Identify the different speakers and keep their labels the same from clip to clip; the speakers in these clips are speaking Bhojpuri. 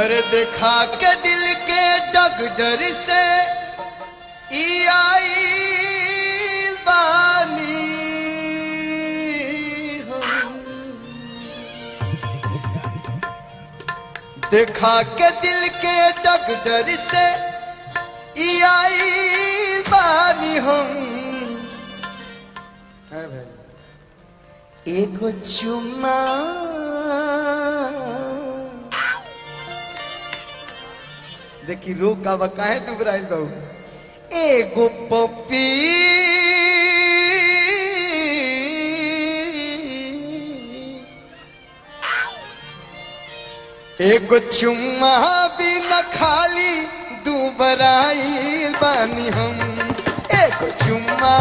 Speaker 1: अरे देखा के दिल के डगडर से ई आई बानी हम। देखा के दिल के डगडर से ई आई बानी हम। है भाई एगो चुम्मा देखी रो का बकाहे दुबराइल बाबू। एगो पपी एगो चुम्मा भी न खाली दुबराइल बानी हम। एगो चुम्मा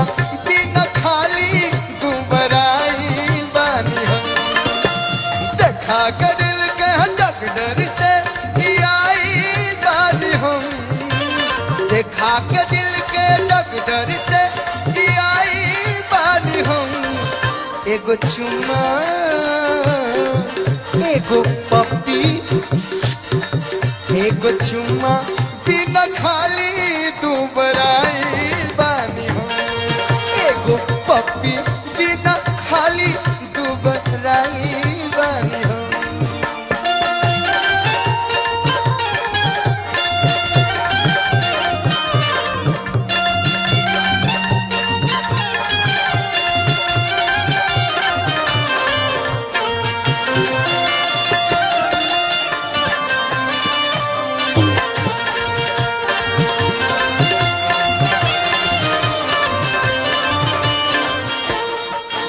Speaker 1: भी न खाली दुबराइल बानी हम। देखा कर दिल के डगडर से देखा के दिल के डगडर से आई बानी हम। एगो चुम्मा एगो पप्पी एगो चुम्मा बिना खाली दुबराइल बानी हम। एगो पप्पी बिना खाली दुबराइल बानी हम।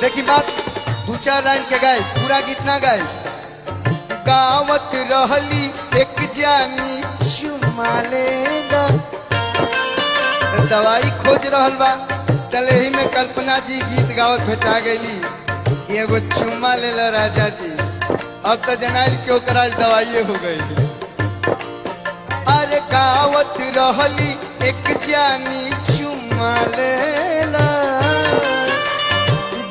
Speaker 1: देखी बात दू चार लाइन के गाय पूरा गीत ना गाय। गावत रहली एक जानी चुम्मा लेगा दवाई खोज रहल बा तले ही में कल्पना जी गीत गावत भेटा गईली एगो चुम्मा लेला राजा जी। अब तो जनाइल क्यों कराल दवाई हो गई। अरे गावत रहली एक जानी चुम्मा लेला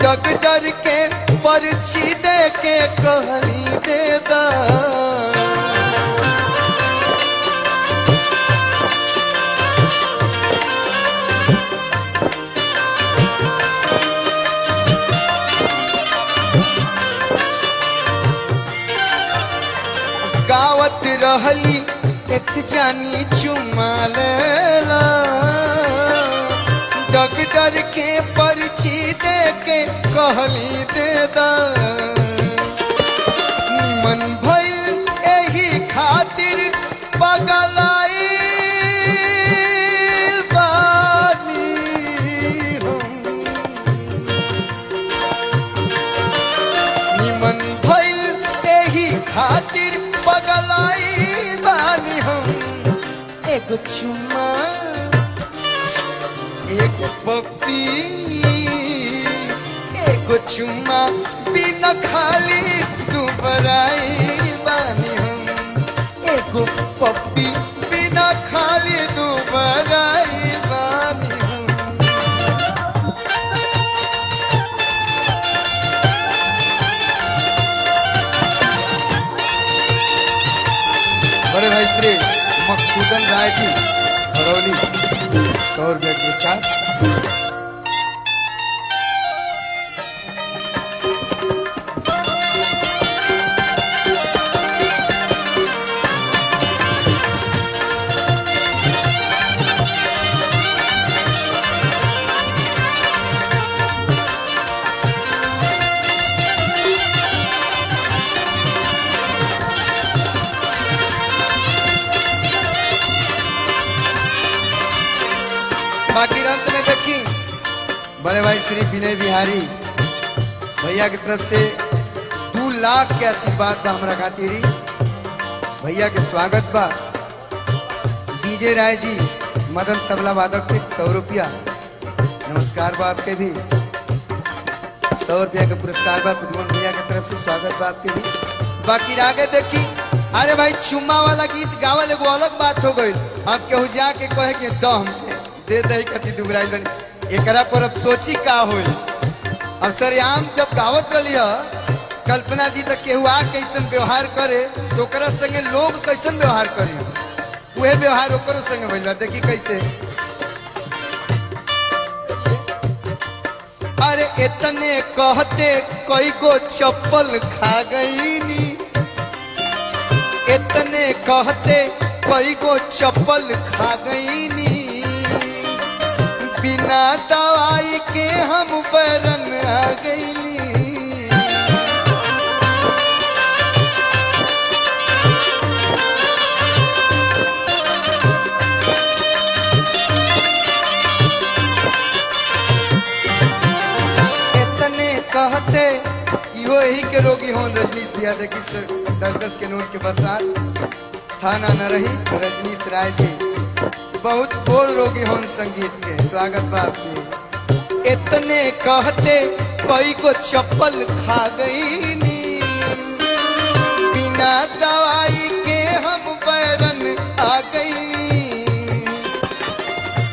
Speaker 1: डॉक्टर के पर्ची दे के कहली दे दा। गावत रहली एक जानी चुम्मा लेला डॉक्टर के पर्ची दे के कहली दे दा। मन भइल एही खातिर पगलाइल बानी हम। निमन भइल एही खातिर पगलाइल बानी हम। एगो चुम्मा एगो पप्पी एगो चुम्मा बिना खाली दुबराइल बानी हम। एगो पप्पी बिना खाली दुबराइल बानी हम। बड़े भाई श्री मकसूदन राय जी भरौली 100 रुपये पुरस्कार। बाकी अंत में देखी बड़े भाई श्री विनय बिहारी भैया की तरफ से 2 लाख के आशीर्वाद बा हमरा खातिर। भैया के स्वागत बा। डीजे राय जी मदन तबला वादक के 100 रुपया नमस्कार बा आपके भी। 100 रुपया का पुरस्कार बा कुदमन भैया की तरफ से स्वागत बा आपके भी। बाकी आगे देखी अरे भाई चुम्मा वाला गीत गावल एगो अलग बात हो गई। अब केहू जाके कहे कि दम दे दही कति दुबराइल बनी एकरा पर अब सोची का होई। अब सरियाम जब गावत रही कल्पना जी तक केहू आ कैसन व्यवहार करे तो ओकरा संगे लोग कैसन व्यवहार करे वह व्यवहार ओकरो संगे भइल बा। देखी कैसे, अरे इतने कहते कई गो चप्पल खा गईनी, इतने कहते कई गो चप्पल खा गईनी, बिना दवाई के हम बरन आ गईली। इतने कहते इहो यही के रोगी हों रजनीश भैया। देखी 10-10 के नोट के बरसात थाना न रही रजनीश राय जी बहुत बोल रोगी हों संगीत के। स्वागत बा आपके। इतने कहते कई को चप्पल खा गईनी, बिना दवाई के हम बैरन आ गई।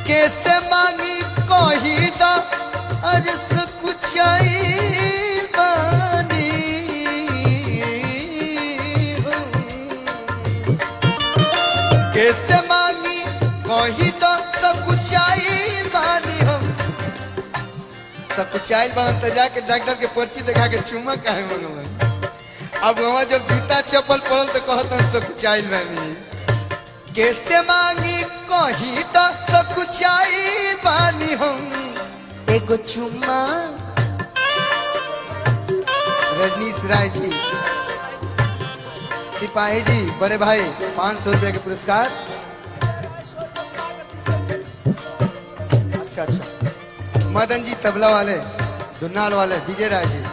Speaker 1: कैसे मांगी कही दा अर्ज कुछ बानी, कैसे मांगी कही तो सकुचाई बानी हम। सकुचाइल बान तो जाके डॉक्टर के पर्ची दिखा के चुम्मा काहे मंगवा। अब वहां जब जूता चप्पल पड़ल तो कहता सकुचाइल बानी। कैसे मांगी कही तो सकुचाई बानी हम, एगो चुम्मा। रजनीश राय जी, सिपाही जी, बड़े भाई 500 रुपए के पुरस्कार। अच्छा अच्छा, मदन जी तबला वाले, धुन्नाल वाले, विजय राय जी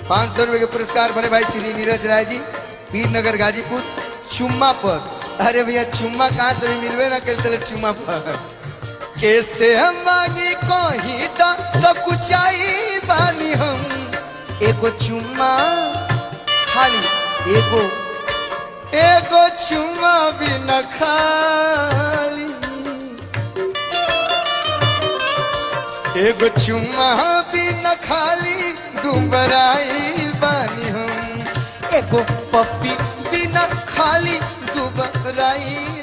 Speaker 1: 500 रुपए के पुरस्कार। बड़े भाई श्री नीरज राय जी, वीरनगर गाजीपुर, चुम्मा पर। अरे भैया चुम्मा कहाँ से भी मिलवे ना कहते चुम्मा पर। कैसे हम मांगी कही दा सकुचाई बानी हम, एगो चुम्मा खाली, एगो चुम्मा भी न खाली, एगो चुम्मा भी न खाली, दुबराई बानी हम, एगो पप्पी भी न खाली, दुबराई